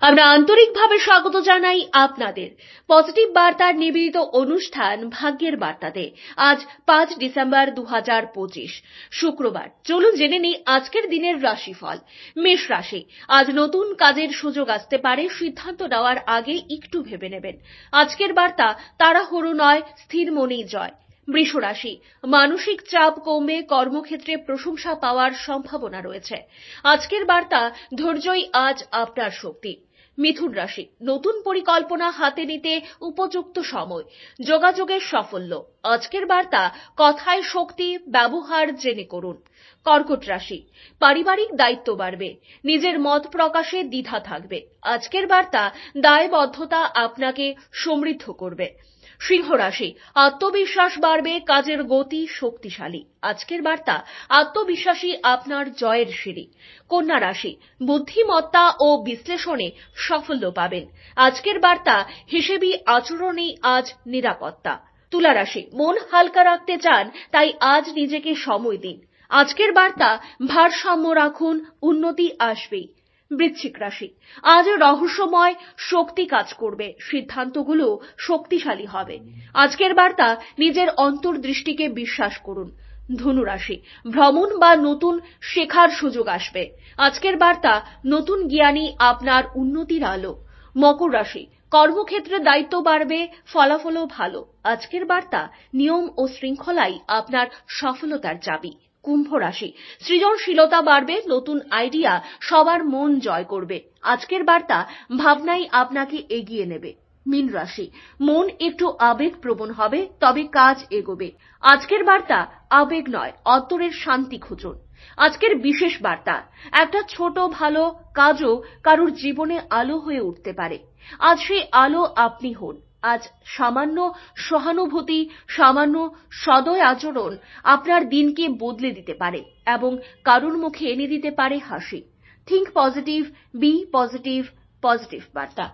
আমরা আন্তরিকভাবে স্বাগত জানাই আপনাদের পজিটিভ বার্তার নিবেদিত অনুষ্ঠান ভাগ্যের বার্তাতে। আজ 5 ডিসেম্বর 2025 শুক্রবার। চলুন জেনে নিই আজকের দিনের রাশিফল। মেষ রাশি, আজ নতুন কাজের সুযোগ আসতে পারে, সিদ্ধান্ত নেওয়ার আগে একটু ভেবে নেবেন। আজকের বার্তা তাড়াহুড়ো নয়, স্থির মনেই জয়। বৃষ রাশি, মানসিক চাপ কমবে, কর্মক্ষেত্রে প্রশংসা পাওয়ার সম্ভাবনা রয়েছে। আজকের বার্তা ধৈর্যই আজ আপনার শক্তি। মিথুন রাশি, নতুন পরিকল্পনা হাতে নিতে উপযুক্ত সময়, যোগাযোগের সাফল্য। আজকের বার্তা কথায় শক্তি, ব্যবহার জেনে করুন। কর্কট রাশি, পারিবারিক দায়িত্ব বাড়বে, নিজের মত প্রকাশে দ্বিধা থাকবে। আজকের বার্তা দায়বদ্ধতা আপনাকে সমৃদ্ধ করবে। সিংহ রাশি, আত্মবিশ্বাস বাড়বে, কাজের গতি শক্তিশালী। আজকের বার্তা আত্মবিশ্বাসী আপনার জয়ের সিঁড়ি। কন্যা রাশি, বুদ্ধিমত্তা ও বিশ্লেষণে সাফল্য পাবেন। আজকের বার্তা হিসেবি আচরণেই আজ নিরাপত্তা। তুলা রাশি, মন হালকা রাখতে চান, তাই আজ নিজেকে সময় দিন। আজকের বার্তা ভারসাম্য রাখুন, উন্নতি আসবেই। বৃশ্চিক রাশি, আজ রহস্যময় শক্তি কাজ করবে, সিদ্ধান্তগুলো শক্তিশালী হবে। আজকের বার্তা নিজের অন্তর্দৃষ্টিকে বিশ্বাস করুন। ধনু রাশি, ভ্রমণ বা নতুন শেখার সুযোগ আসবে। আজকের বার্তা নতুন জ্ঞানই আপনার উন্নতির আলো। মকর রাশি, কর্মক্ষেত্রে দায়িত্ব বাড়বে, ফলাফলও ভালো। আজকের বার্তা নিয়ম ও শৃঙ্খলাই আপনার সফলতার চাবি। কুম্ভ রাশি, সৃজনশীলতা বাড়বে, নতুন আইডিয়া সবার মন জয় করবে। আজকের বার্তা ভাবনাই আপনাকে এগিয়ে নেবে। মীন রাশি, মন একটু আবেগপ্রবণ হবে, তবে কাজ এগোবে। আজকের বার্তা আবেগ নয়, অন্তরের শান্তি খুঁজুন। আজকের বিশেষ বার্তা, একটা ছোট ভালো কাজও কারুর জীবনে আলো হয়ে উঠতে পারে। আজ সেই আলো আপনি হন। আজ সামান্য সহানুভূতি, সামান্য সদয় আচরণ আপনার দিনকে বদলে দিতে পারে এবং কারুর মুখে এনে দিতে পারে হাসি। Think positive, be positive, positive বার্তা।